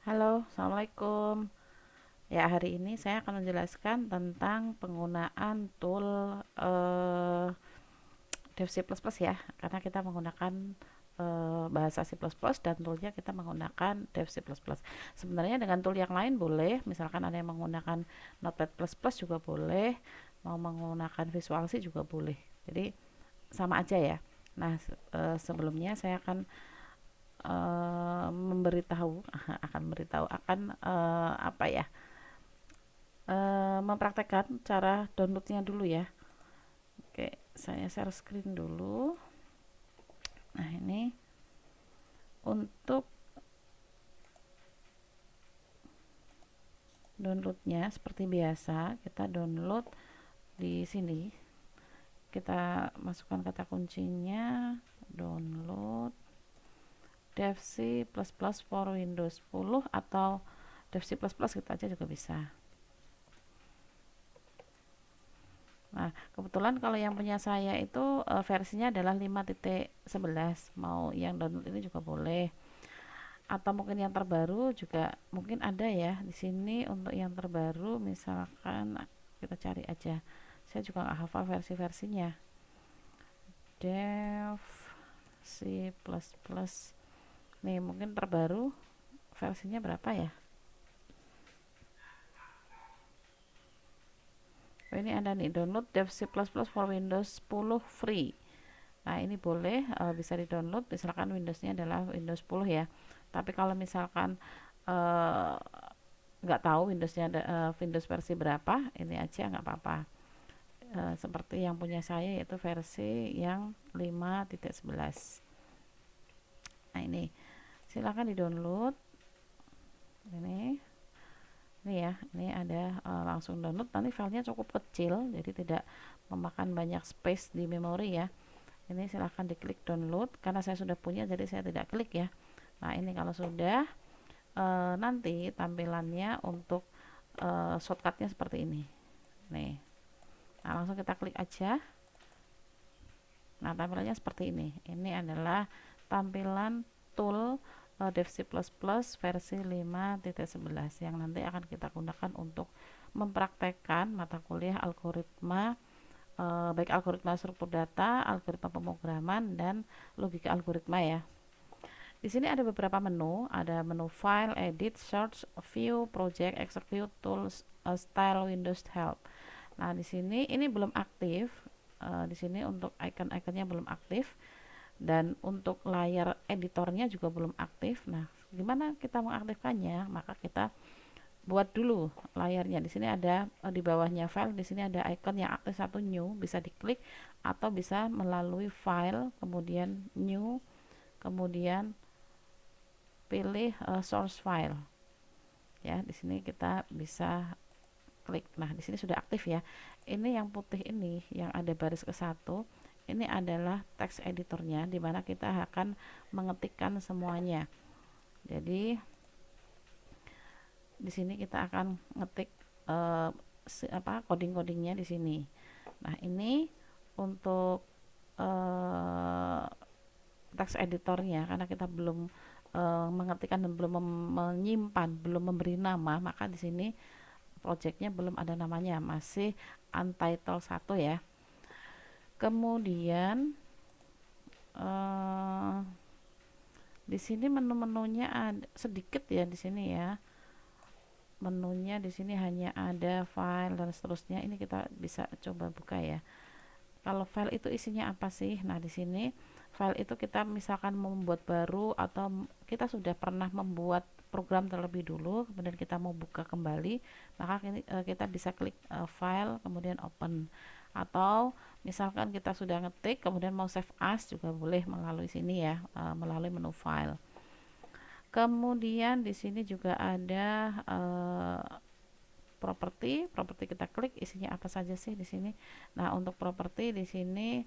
Halo, Assalamualaikum. Ya, hari ini saya akan menjelaskan tentang penggunaan tool Dev C++ ya, karena kita menggunakan bahasa C++ dan toolnya kita menggunakan Dev C++. Sebenarnya dengan tool yang lain boleh, misalkan ada yang menggunakan Notepad++ juga boleh, mau menggunakan Visual C juga boleh. Jadi sama aja ya. Nah, sebelumnya saya akan memberitahu akan memberitahu akan apa ya, mempraktekkan cara downloadnya dulu ya. Oke, saya share screen dulu. Nah, ini untuk downloadnya seperti biasa, kita download di sini. Kita masukkan kata kuncinya download devc++ for Windows 10 atau devc++ gitu aja juga bisa. Nah, kebetulan kalau yang punya saya itu versinya adalah 5.11. Mau yang download ini juga boleh. Atau mungkin yang terbaru juga mungkin ada ya. Di sini untuk yang terbaru misalkan kita cari aja. Saya juga nggak hafal versi-versinya. Dev C++. Nih, mungkin terbaru versinya berapa ya? Oh, ini ada nih, download Dev C++ for Windows 10 free. Nah, ini boleh bisa di-download misalkan Windowsnya adalah Windows 10 ya. Tapi kalau misalkan eh, nggak tahu Windowsnya ada Windows versi berapa, ini aja nggak apa-apa. Seperti yang punya saya yaitu versi yang 5.11. Nah, ini silakan di-download. Ini ya, ini ada langsung download. Nanti filenya cukup kecil, jadi tidak memakan banyak space di memori ya. Ini silahkan diklik download, karena saya sudah punya jadi saya tidak klik ya. Nah, ini kalau sudah nanti tampilannya untuk shortcutnya seperti ini nih. Nah, langsung kita klik aja. Nah, tampilannya seperti ini adalah tampilan tool Dev C++ versi 5.11 yang nanti akan kita gunakan untuk mempraktekkan mata kuliah algoritma, baik algoritma struktur data, algoritma pemrograman, dan logika algoritma ya. Di sini ada beberapa menu, ada menu File, Edit, Search, View, Project, Execute, Tools, Style, Windows, Help. Nah, di sini ini belum aktif. Di sini untuk icon-iconnya belum aktif dan untuk layar editornya juga belum aktif. Nah, gimana kita mengaktifkannya? Maka kita buat dulu layarnya. Di sini ada di bawahnya file, di sini ada icon yang aktif satu new, bisa diklik atau bisa melalui file, kemudian new, kemudian pilih source file. Ya, di sini kita bisa klik. Nah, di sini sudah aktif ya. Ini yang putih ini yang ada baris ke satu, ini adalah text editornya di mana kita akan mengetikkan semuanya. Jadi di sini kita akan ngetik coding-codingnya di sini. Nah, ini untuk eh, text editornya karena kita belum mengetikkan dan belum menyimpan, belum memberi nama, maka di sini projectnya belum ada namanya, masih untitled 1 ya. Kemudian eh, di sini menu-menunya ada sedikit ya di sini ya. Menunya di sini hanya ada file dan seterusnya. Ini kita bisa coba buka ya. Kalau file itu isinya apa sih? Nah, di sini file itu kita misalkan membuat baru atau kita sudah pernah membuat program terlebih dulu, kemudian kita mau buka kembali, maka kita bisa klik file kemudian open. Atau misalkan kita sudah ngetik kemudian mau save as juga boleh melalui sini ya, melalui menu file. Kemudian di sini juga ada properti kita klik isinya apa saja sih di sini. Nah, untuk properti di sini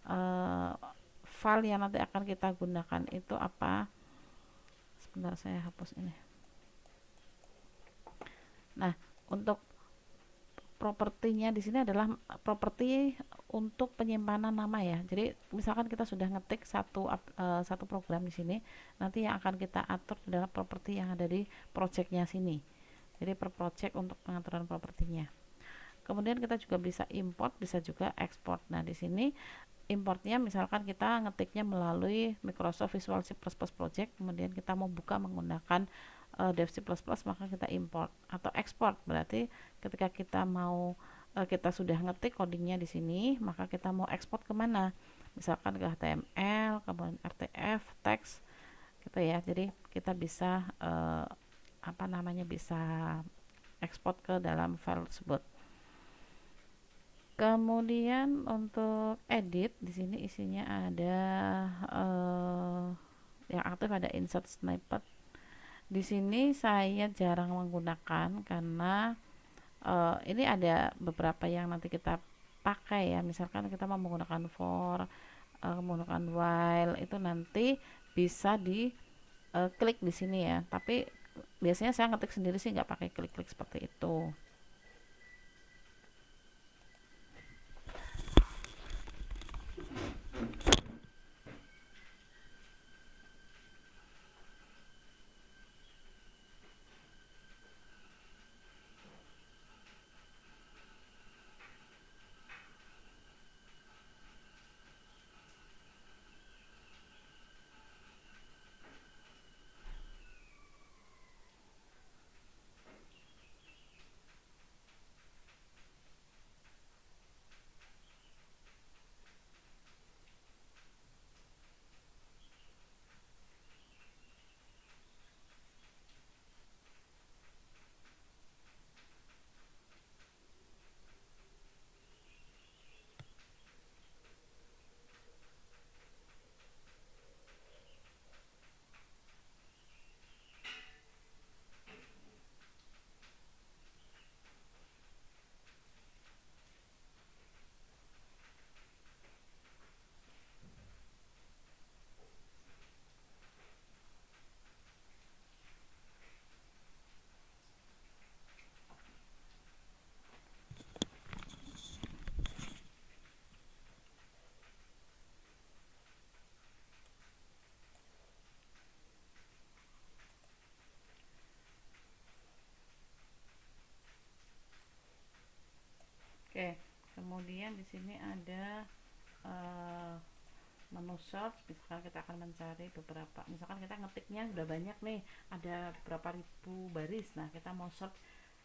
uh, file yang nanti akan kita gunakan itu apa. Sebentar, saya hapus ini. Nah, untuk propertinya di sini adalah properti untuk penyimpanan nama ya. Jadi misalkan kita sudah ngetik satu program di sini, nanti yang akan kita atur adalah properti yang ada di projectnya sini. Jadi per project untuk pengaturan propertinya. Kemudian kita juga bisa import, bisa juga export. Nah, di sini importnya misalkan kita ngetiknya melalui Microsoft Visual C++ Project, kemudian kita mau buka menggunakan Dev C++, maka kita import. Atau export berarti ketika kita mau kita sudah ngetik codingnya di sini, maka kita mau ekspor kemana? Misalkan ke HTML, kemudian RTF, teks, gitu ya. Jadi kita bisa bisa ekspor ke dalam file tersebut. Kemudian untuk edit di sini isinya ada yang aktif ada insert snippet. Di sini saya jarang menggunakan karena ini ada beberapa yang nanti kita pakai ya. Misalkan kita mau menggunakan for, menggunakan while, itu nanti bisa di klik di sini ya. Tapi biasanya saya ngetik sendiri sih, nggak pakai klik-klik seperti itu. Oke, kemudian di sini ada menu search. Misalkan kita akan mencari beberapa, misalkan kita ngetiknya udah banyak nih, ada berapa ribu baris. Nah, kita mau search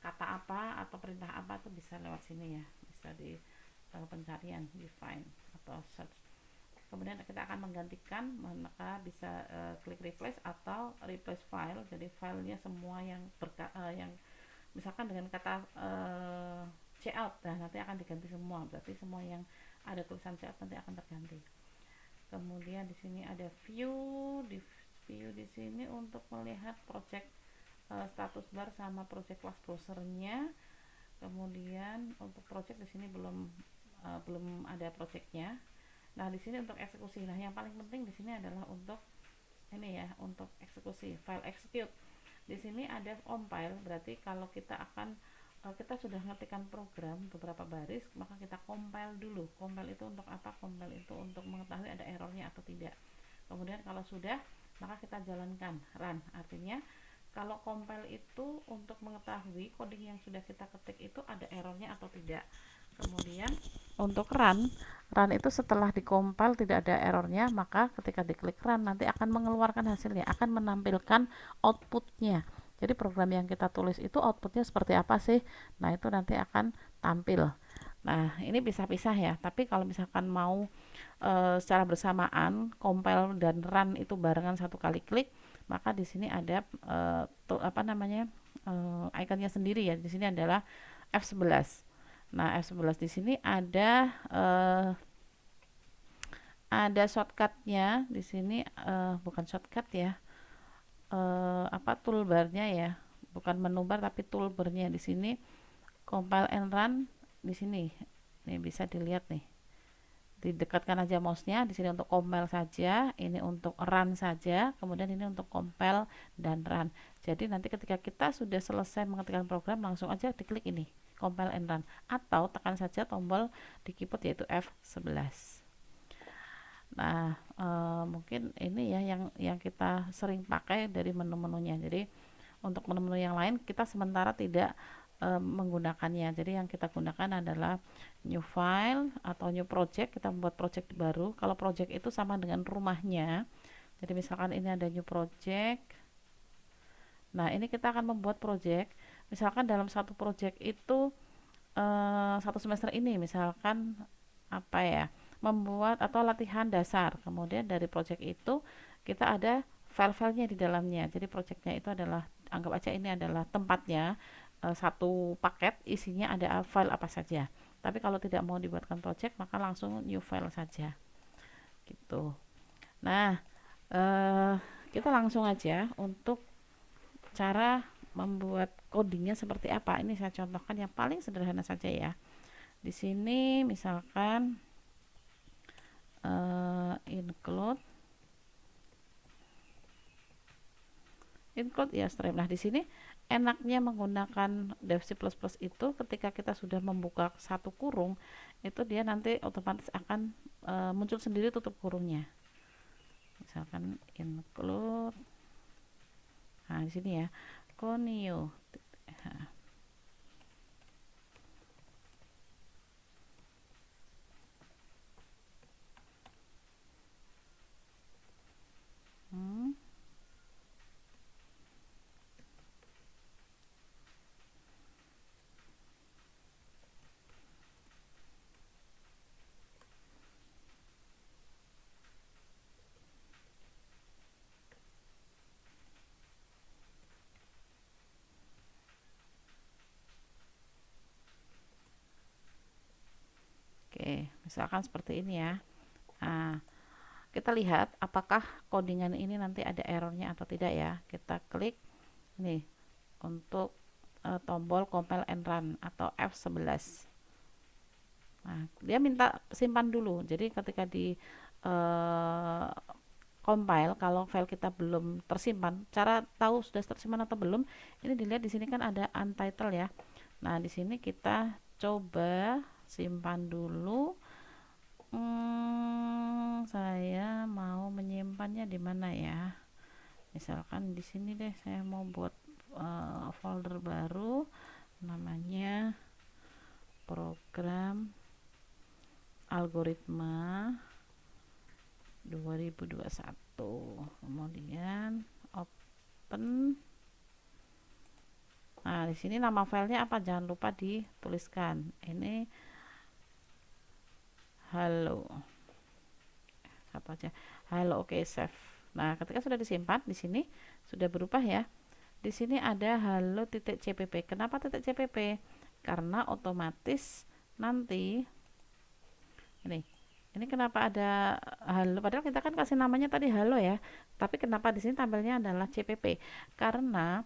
kata apa atau perintah apa, tuh bisa lewat sini ya, bisa di pencarian, di find atau search. Kemudian kita akan menggantikan, maka bisa klik replace atau replace file. Jadi filenya semua yang yang misalkan dengan kata cout, nah nanti akan diganti semua, berarti semua yang ada tulisan cout nanti akan terganti. Kemudian di sini ada view, di view di sini untuk melihat project status bar sama project class browsernya. Kemudian untuk project di sini belum ada projectnya. Nah, di sini untuk eksekusi. Nah, yang paling penting di sini adalah untuk ini ya, untuk eksekusi, file execute. Di sini ada compile, berarti kalau kita sudah ngetikkan program beberapa baris, maka kita compile dulu. Compile itu untuk apa? Compile itu untuk mengetahui ada errornya atau tidak. Kemudian kalau sudah, maka kita jalankan run. Artinya kalau compile itu untuk mengetahui coding yang sudah kita ketik itu ada errornya atau tidak. Kemudian untuk run itu setelah dikompil tidak ada errornya, maka ketika diklik run nanti akan mengeluarkan hasilnya, akan menampilkan outputnya. Jadi program yang kita tulis itu outputnya seperti apa sih? Nah, itu nanti akan tampil. Nah, ini bisa pisah ya, tapi kalau misalkan mau secara bersamaan compile dan run itu barengan satu kali klik, maka di sini ada ikonnya sendiri ya. Di sini adalah F11. Nah, F11 di sini ada shortcutnya di sini, bukan shortcut ya, toolbarnya ya, bukan menu bar tapi toolbarnya di sini. Compile and run di sini, nih bisa dilihat nih, didekatkan aja mouse-nya. Di sini untuk compile saja, ini untuk run saja, kemudian ini untuk compile dan run. Jadi nanti ketika kita sudah selesai mengetikkan program, langsung aja diklik ini compile and run, atau tekan saja tombol di keyboard yaitu F11. Nah, mungkin ini ya yang kita sering pakai dari menu-menunya. Jadi untuk menu-menu yang lain kita sementara tidak menggunakannya. Jadi yang kita gunakan adalah new file atau new project. Kita membuat project baru. Kalau project itu sama dengan rumahnya. Jadi misalkan ini ada new project. Nah, ini kita akan membuat project. Misalkan dalam satu project itu satu semester ini misalkan apa ya, membuat atau latihan dasar. Kemudian dari project itu kita ada file-filenya di dalamnya. Jadi projectnya itu adalah, anggap aja ini adalah tempatnya, satu paket isinya ada file apa saja. Tapi kalau tidak mau dibuatkan project maka langsung new file saja gitu. Nah, eh, kita langsung aja untuk cara membuat codingnya seperti apa. Ini saya contohkan yang paling sederhana saja ya. Di sini misalkan include ya stream. Nah, di sini enaknya menggunakan Dev C++ itu ketika kita sudah membuka satu kurung, itu dia nanti otomatis akan muncul sendiri tutup kurungnya. Misalkan include, nah di sini ya, Konio. Oke, misalkan seperti ini ya. Nah, kita lihat apakah codingan ini nanti ada errornya atau tidak ya. Kita klik nih untuk tombol compile and run atau F11. Nah, dia minta simpan dulu. Jadi ketika di compile, kalau file kita belum tersimpan, cara tahu sudah tersimpan atau belum, ini dilihat di sini kan ada untitled ya. Nah, di sini kita coba simpan dulu. Saya mau menyimpannya di mana ya? Misalkan di sini deh, saya mau buat folder baru, namanya program algoritma 2021. Kemudian open. Nah, di sini nama filenya apa? Jangan lupa dituliskan. Ini halo. Satu aja. Halo, oke, save. Nah, ketika sudah disimpan di sini sudah berubah ya. Di sini ada halo.cpp. Kenapa .cpp? Karena otomatis nanti ini kenapa ada halo, padahal kita kan kasih namanya tadi halo ya, tapi kenapa di sini tampilnya adalah cpp? Karena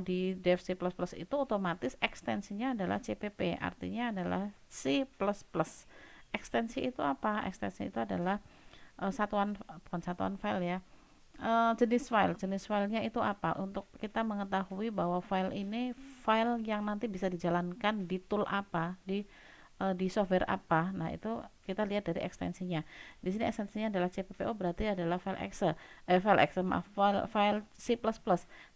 di Dev C++ itu otomatis ekstensinya adalah cpp, artinya adalah C++. Ekstensi itu apa? Ekstensi itu adalah satuan, bukan satuan file ya, jenis filenya itu apa, untuk kita mengetahui bahwa file ini file yang nanti bisa dijalankan di tool apa, di software apa. Nah, itu kita lihat dari ekstensinya. Di sini ekstensinya adalah CPPO, berarti adalah file C++.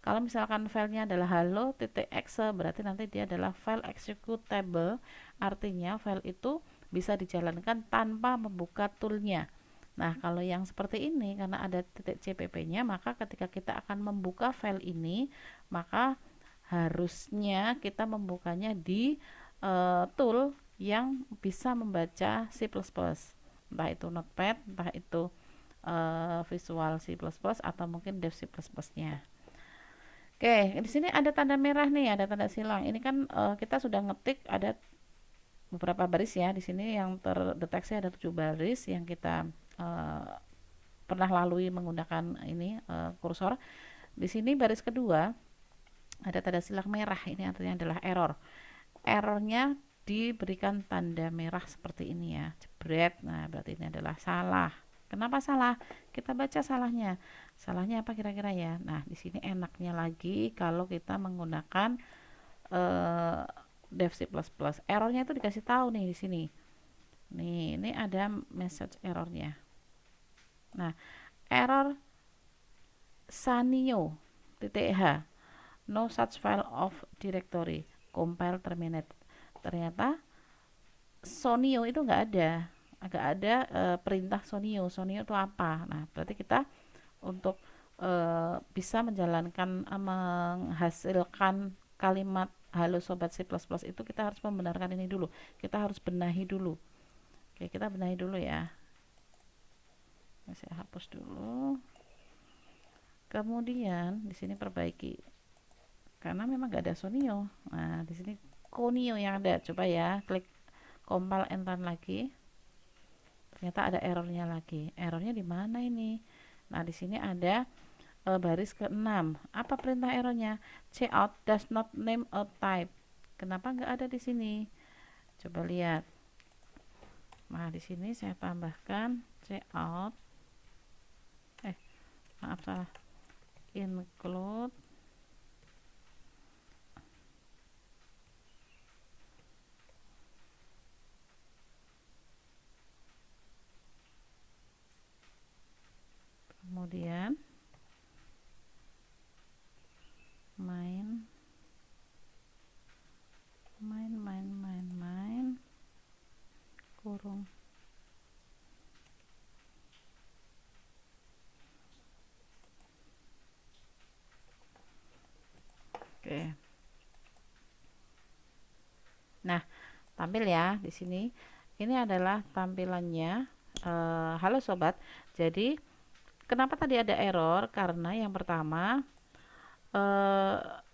Kalau misalkan filenya adalah halo.exe, berarti nanti dia adalah file executable, artinya file itu bisa dijalankan tanpa membuka toolnya. Nah, kalau yang seperti ini karena ada .cpp-nya, maka ketika kita akan membuka file ini, maka harusnya kita membukanya di tool yang bisa membaca C++, entah itu Notepad, entah itu Visual C++, atau mungkin Dev C++-nya. Oke, di sini ada tanda merah nih, ada tanda silang. Ini kan kita sudah ngetik ada beberapa baris ya. Di sini yang terdeteksi ada 7 baris yang kita pernah lalui menggunakan ini kursor. Di sini baris kedua ada tanda silang merah, ini artinya adalah error. Errornya diberikan tanda merah seperti ini ya, jebret. Nah, berarti ini adalah salah. Kenapa salah? Kita baca salahnya. Salahnya apa kira-kira ya? Nah, di sini enaknya lagi kalau kita menggunakan Dev C++. Errornya itu dikasih tahu nih di sini. Nih, ini ada message errornya. Nah, error sanio .h no such file of directory compile terminate. Ternyata sonio itu nggak ada perintah sonio. Sonio itu apa? Nah, berarti kita untuk bisa menjalankan menghasilkan kalimat halo sobat C++ itu kita harus membenarkan ini dulu. Kita harus benahi dulu. Oke, kita benahi dulu ya. Saya hapus dulu. Kemudian di sini perbaiki. Karena memang nggak ada sonio. Nah, di sini konio yang ada. Coba ya, klik compile enter lagi. Ternyata ada errornya lagi. Errornya di mana ini? Nah, di sini ada baris ke-6. Apa perintah errornya? Cout does not name a type. Kenapa nggak ada di sini? Coba lihat. Nah, di sini saya tambahkan cout. Maaf salah. Include kemudian main kurung. Oke. Nah, tampil ya di sini. Ini adalah tampilannya. Halo sobat. Jadi, kenapa tadi ada error? Karena yang pertama,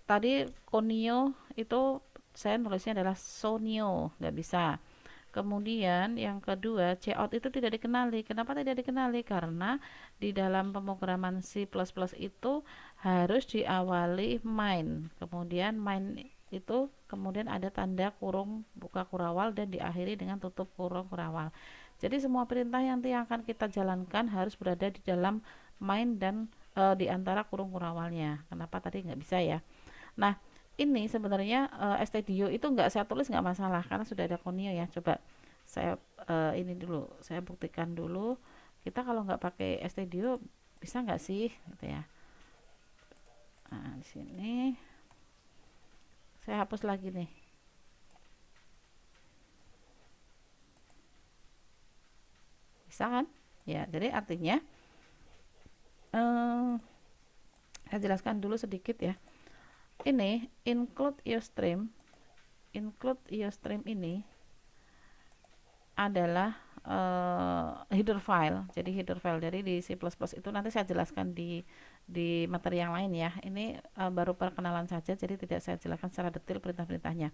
tadi konio itu saya nulisnya adalah sonio, nggak bisa. Kemudian yang kedua, cout itu tidak dikenali. Kenapa tidak dikenali? Karena di dalam pemrograman C++ itu harus diawali main. Kemudian main itu kemudian ada tanda kurung buka kurawal dan diakhiri dengan tutup kurung kurawal. Jadi semua perintah yang nanti akan kita jalankan harus berada di dalam main dan di antara kurung kurawalnya. Kenapa tadi nggak bisa ya? Nah, ini sebenarnya stdio itu nggak saya tulis nggak masalah karena sudah ada konio ya. Coba saya ini dulu, saya buktikan dulu. Kita kalau nggak pakai stdio bisa nggak sih, gitu ya. Nah, di sini saya hapus lagi nih. Bisa kan? Ya, jadi artinya saya jelaskan dulu sedikit ya. Ini include iostream ini adalah header file. Jadi header file dari di C++ itu nanti saya jelaskan di materi yang lain ya. Ini baru perkenalan saja, jadi tidak saya jelaskan secara detail perintah-perintahnya.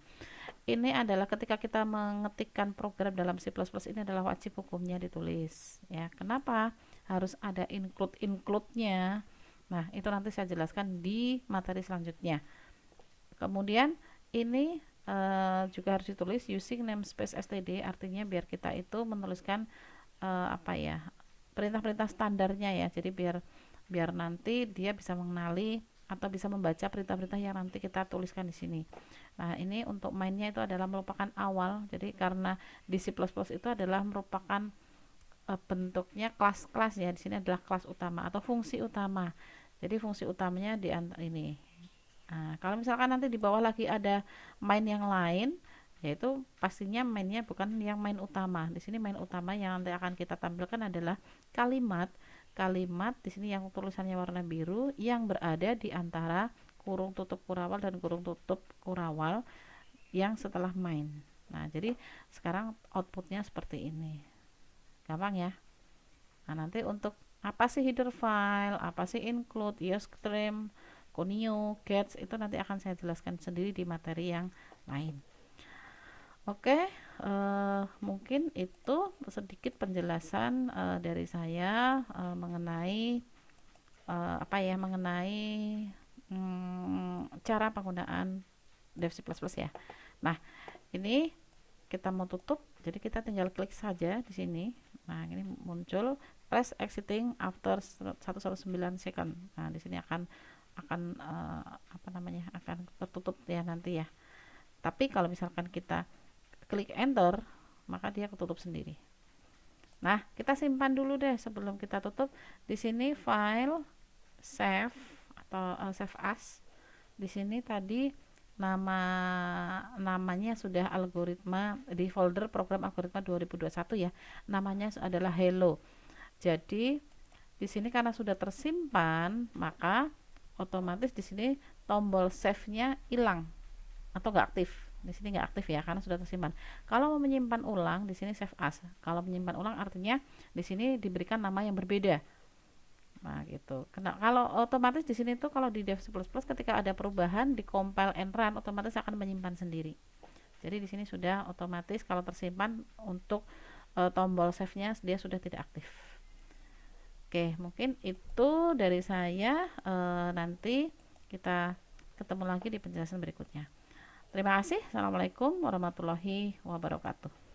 Ini adalah ketika kita mengetikkan program dalam C++ ini adalah wajib hukumnya ditulis. Ya, kenapa harus ada include-nya? Nah, itu nanti saya jelaskan di materi selanjutnya. Kemudian ini juga harus ditulis using namespace std, artinya biar kita itu menuliskan apa ya, perintah-perintah standarnya ya. Jadi biar nanti dia bisa mengenali atau bisa membaca perintah-perintah yang nanti kita tuliskan di sini. Nah, ini untuk mainnya itu adalah merupakan awal. Jadi karena di C++ itu adalah merupakan bentuknya kelas-kelas ya. Di sini adalah kelas utama atau fungsi utama. Jadi fungsi utamanya di ini. Nah, kalau misalkan nanti di bawah lagi ada main yang lain, yaitu pastinya mainnya bukan yang main utama. Di sini main utama yang nanti akan kita tampilkan adalah kalimat di sini yang tulisannya warna biru yang berada di antara kurung tutup kurawal dan kurung tutup kurawal yang setelah main. Nah, jadi sekarang outputnya seperti ini. Gampang ya. Nah, nanti untuk apa sih header file, apa sih include, iostream, konio, gets, itu nanti akan saya jelaskan sendiri di materi yang lain. Oke, mungkin itu sedikit penjelasan dari saya mengenai mengenai cara penggunaan Dev C++ ya. Nah, ini kita mau tutup, jadi kita tinggal klik saja di sini. Nah, ini muncul press exiting after 119 second. Nah, di sini akan akan tertutup ya nanti ya. Tapi kalau misalkan kita klik enter, maka dia ketutup sendiri. Nah, kita simpan dulu deh sebelum kita tutup. Di sini file, save atau save as. Di sini tadi namanya sudah algoritma di folder program algoritma 2021 ya. Namanya adalah hello. Jadi di sini karena sudah tersimpan, maka otomatis di sini tombol save-nya hilang atau nggak aktif. Di sini nggak aktif ya karena sudah tersimpan. Kalau mau menyimpan ulang di sini save as. Kalau menyimpan ulang artinya di sini diberikan nama yang berbeda. Nah, gitu. Kalau otomatis di sini tuh kalau di Dev C++ ketika ada perubahan di compile and run otomatis akan menyimpan sendiri. Jadi di sini sudah otomatis kalau tersimpan untuk tombol save-nya dia sudah tidak aktif. Oke, mungkin itu dari saya. Nanti kita ketemu lagi di penjelasan berikutnya. Terima kasih. Assalamualaikum warahmatullahi wabarakatuh.